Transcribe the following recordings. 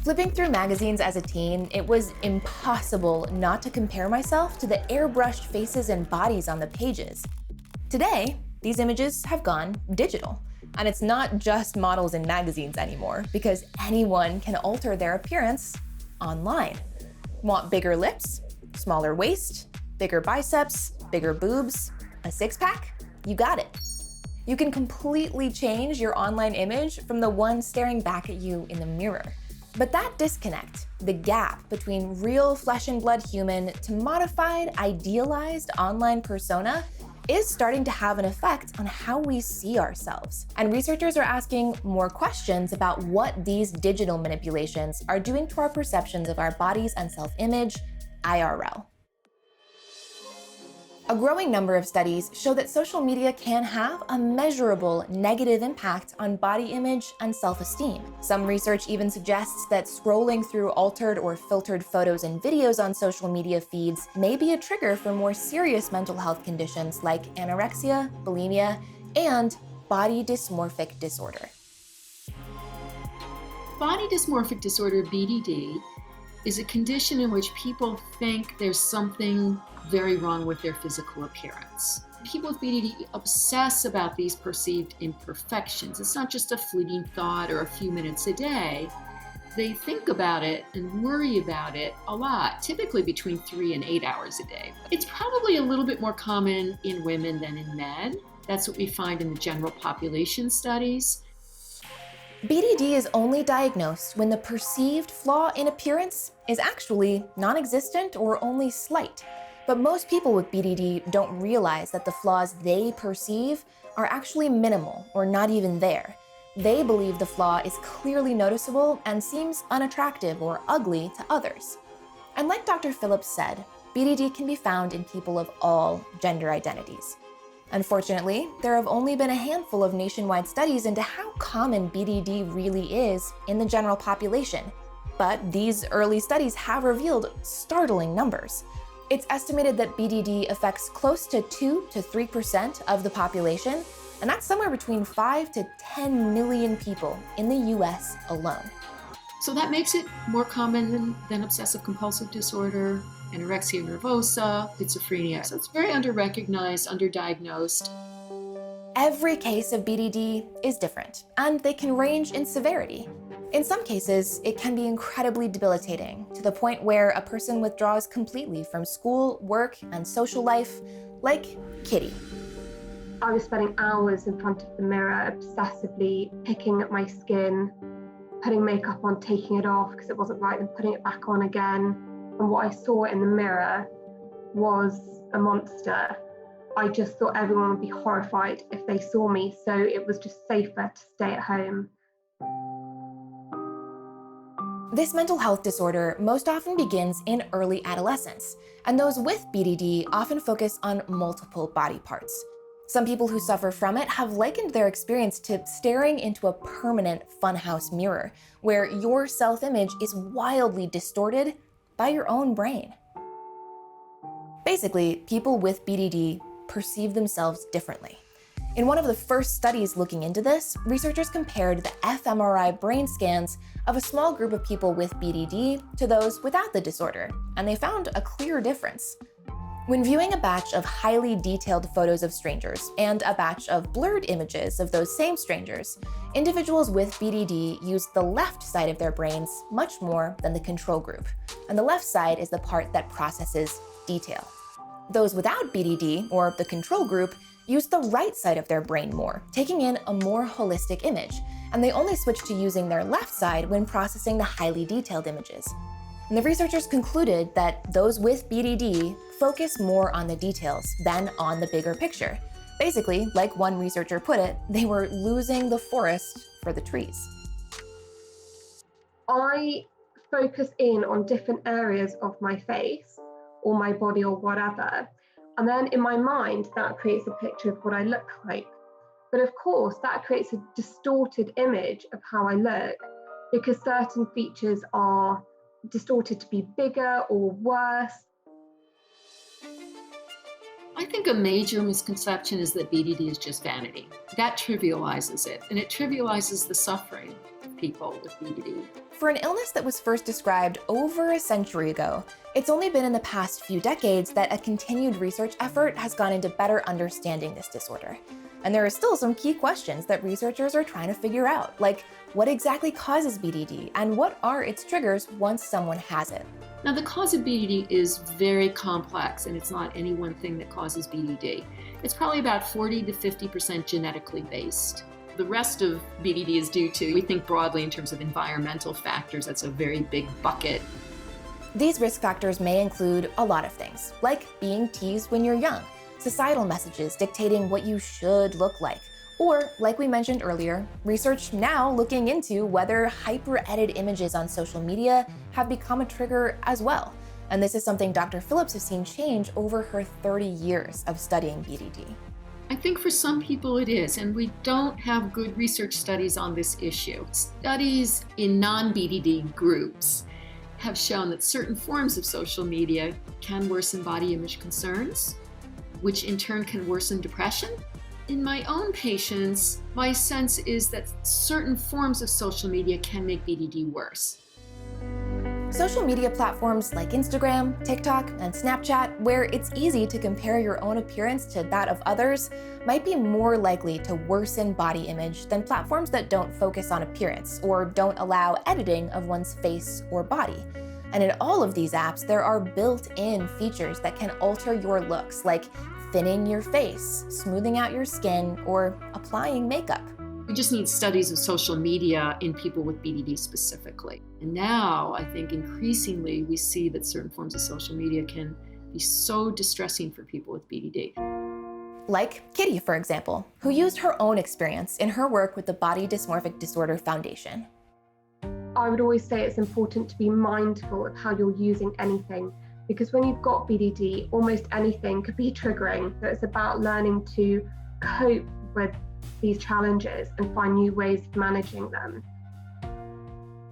Flipping through magazines as a teen, it was impossible not to compare myself to the airbrushed faces and bodies on the pages. Today, these images have gone digital. And it's not just models in magazines anymore, because anyone can alter their appearance online. Want bigger lips, smaller waist, bigger biceps, bigger boobs, a six-pack? You got it. You can completely change your online image from the one staring back at you in the mirror. But that disconnect, the gap between real flesh and blood human to modified, idealized online persona, is starting to have an effect on how we see ourselves. And researchers are asking more questions about what these digital manipulations are doing to our perceptions of our bodies and self-image IRL. A growing number of studies show that social media can have a measurable negative impact on body image and self-esteem. Some research even suggests that scrolling through altered or filtered photos and videos on social media feeds may be a trigger for more serious mental health conditions like anorexia, bulimia, and body dysmorphic disorder. Body dysmorphic disorder, BDD, is a condition in which people think there's something very wrong with their physical appearance. People with BDD obsess about these perceived imperfections. It's not just a fleeting thought or a few minutes a day. They think about it and worry about it a lot, typically between 3 and 8 hours a day. It's probably a little bit more common in women than in men. That's what we find in the general population studies. BDD is only diagnosed when the perceived flaw in appearance is actually non-existent or only slight. But most people with BDD don't realize that the flaws they perceive are actually minimal or not even there. They believe the flaw is clearly noticeable and seems unattractive or ugly to others. And like Dr. Phillips said, BDD can be found in people of all gender identities. Unfortunately, there have only been a handful of nationwide studies into how common BDD really is in the general population. But these early studies have revealed startling numbers. It's estimated that BDD affects close to 2 to 3% of the population, and that's somewhere between 5 to 10 million people in the US alone. So that makes it more common than obsessive compulsive disorder, anorexia nervosa, schizophrenia. So it's very under-recognized, underdiagnosed. Every case of BDD is different, and they can range in severity. In some cases, it can be incredibly debilitating, to the point where a person withdraws completely from school, work, and social life, like Kitty. I was spending hours in front of the mirror, obsessively picking at my skin, putting makeup on, taking it off because it wasn't right, and putting it back on again. And what I saw in the mirror was a monster. I just thought everyone would be horrified if they saw me, so it was just safer to stay at home. This mental health disorder most often begins in early adolescence, and those with BDD often focus on multiple body parts. Some people who suffer from it have likened their experience to staring into a permanent funhouse mirror, where your self-image is wildly distorted by your own brain. Basically, people with BDD perceive themselves differently. In one of the first studies looking into this, researchers compared the fMRI brain scans of a small group of people with BDD to those without the disorder, and they found a clear difference. When viewing a batch of highly detailed photos of strangers and a batch of blurred images of those same strangers, individuals with BDD used the left side of their brains much more than the control group, and the left side is the part that processes detail. Those without BDD, or the control group, use the right side of their brain more, taking in a more holistic image, and they only switch to using their left side when processing the highly detailed images. And the researchers concluded that those with BDD focus more on the details than on the bigger picture. Basically, like one researcher put it, they were losing the forest for the trees. I focus in on different areas of my face or my body or whatever, and then in my mind that creates a picture of what I look like. But of course that creates a distorted image of how I look, because certain features are distorted to be bigger or worse. I think a major misconception is that BDD is just vanity. That trivializes it, and it trivializes the suffering. people with BDD. For an illness that was first described over a century ago, it's only been in the past few decades that a continued research effort has gone into better understanding this disorder. And there are still some key questions that researchers are trying to figure out, like what exactly causes BDD and what are its triggers once someone has it? Now, the cause of BDD is very complex, and it's not any one thing that causes BDD. It's probably about 40 to 50% genetically based. The rest of BDD is due to, we think broadly in terms of environmental factors. That's a very big bucket. These risk factors may include a lot of things, like being teased when you're young, societal messages dictating what you should look like, or, like we mentioned earlier, research now looking into whether hyper-edited images on social media have become a trigger as well. And this is something Dr. Phillips has seen change over her 30 years of studying BDD. I think for some people it is, and we don't have good research studies on this issue. Studies in non-BDD groups have shown that certain forms of social media can worsen body image concerns, which in turn can worsen depression. In my own patients, my sense is that certain forms of social media can make BDD worse. Social media platforms like Instagram, TikTok, and Snapchat, where it's easy to compare your own appearance to that of others, might be more likely to worsen body image than platforms that don't focus on appearance or don't allow editing of one's face or body. And in all of these apps, there are built-in features that can alter your looks, like thinning your face, smoothing out your skin, or applying makeup. We just need studies of social media in people with BDD specifically. And now I think increasingly we see that certain forms of social media can be so distressing for people with BDD. Like Kitty, for example, who used her own experience in her work with the Body Dysmorphic Disorder Foundation. I would always say it's important to be mindful of how you're using anything, because when you've got BDD, almost anything could be triggering. So it's about learning to cope with these challenges and find new ways of managing them.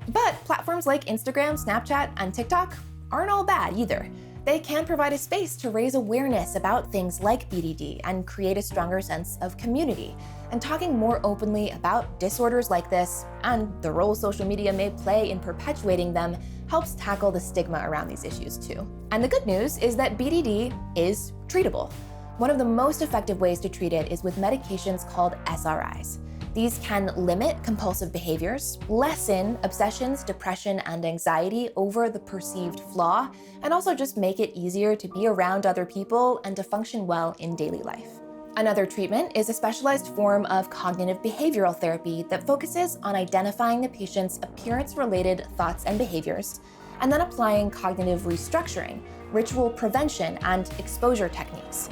But platforms like Instagram, Snapchat, and TikTok aren't all bad either. They can provide a space to raise awareness about things like BDD and create a stronger sense of community. And talking more openly about disorders like this and the role social media may play in perpetuating them helps tackle the stigma around these issues too. And the good news is that BDD is treatable. One of the most effective ways to treat it is with medications called SRIs. These can limit compulsive behaviors, lessen obsessions, depression, and anxiety over the perceived flaw, and also just make it easier to be around other people and to function well in daily life. Another treatment is a specialized form of cognitive behavioral therapy that focuses on identifying the patient's appearance-related thoughts and behaviors, and then applying cognitive restructuring, ritual prevention, and exposure techniques.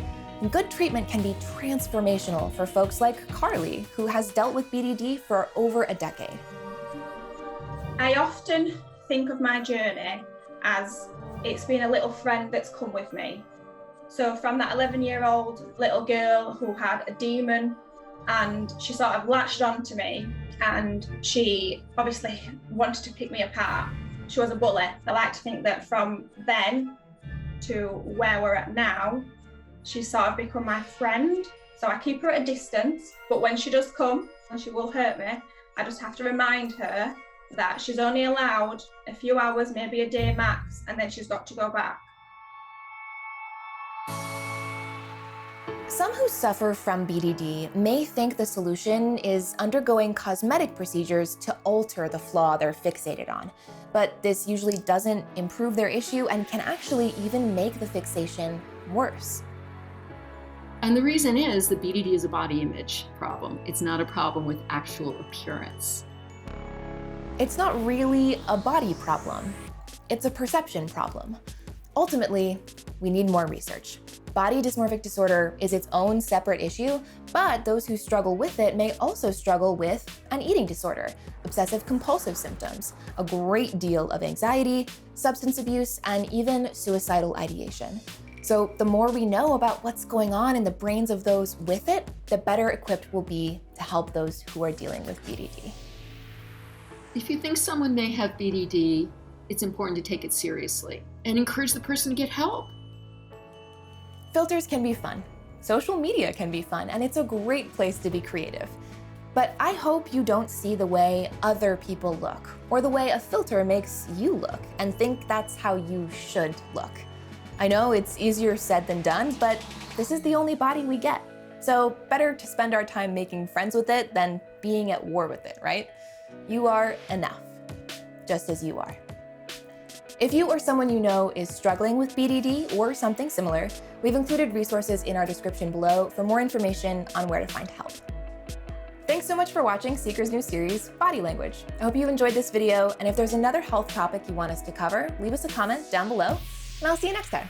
Good treatment can be transformational for folks like Carly, who has dealt with BDD for over a decade. I often think of my journey as it's been a little friend that's come with me. So from that 11-year-old little girl who had a demon, and she sort of latched onto me, and she obviously wanted to pick me apart. She was a bully. I like to think that from then to where we're at now, she's sort of become my friend. So I keep her at a distance, but when she does come and she will hurt me, I just have to remind her that she's only allowed a few hours, maybe a day max, and then she's got to go back. Some who suffer from BDD may think the solution is undergoing cosmetic procedures to alter the flaw they're fixated on, but this usually doesn't improve their issue and can actually even make the fixation worse. And the reason is that BDD is a body image problem. It's not a problem with actual appearance. It's not really a body problem. It's a perception problem. Ultimately, we need more research. Body dysmorphic disorder is its own separate issue, but those who struggle with it may also struggle with an eating disorder, obsessive compulsive symptoms, a great deal of anxiety, substance abuse, and even suicidal ideation. So the more we know about what's going on in the brains of those with it, the better equipped we'll be to help those who are dealing with BDD. If you think someone may have BDD, it's important to take it seriously and encourage the person to get help. Filters can be fun. Social media can be fun, and it's a great place to be creative. But I hope you don't see the way other people look, or the way a filter makes you look, and think that's how you should look. I know it's easier said than done, but this is the only body we get. So better to spend our time making friends with it than being at war with it, right? You are enough, just as you are. If you or someone you know is struggling with BDD or something similar, we've included resources in our description below for more information on where to find help. Thanks so much for watching Seeker's new series, Body Language. I hope you enjoyed this video, and if there's another health topic you want us to cover, leave us a comment down below, and I'll see you next time.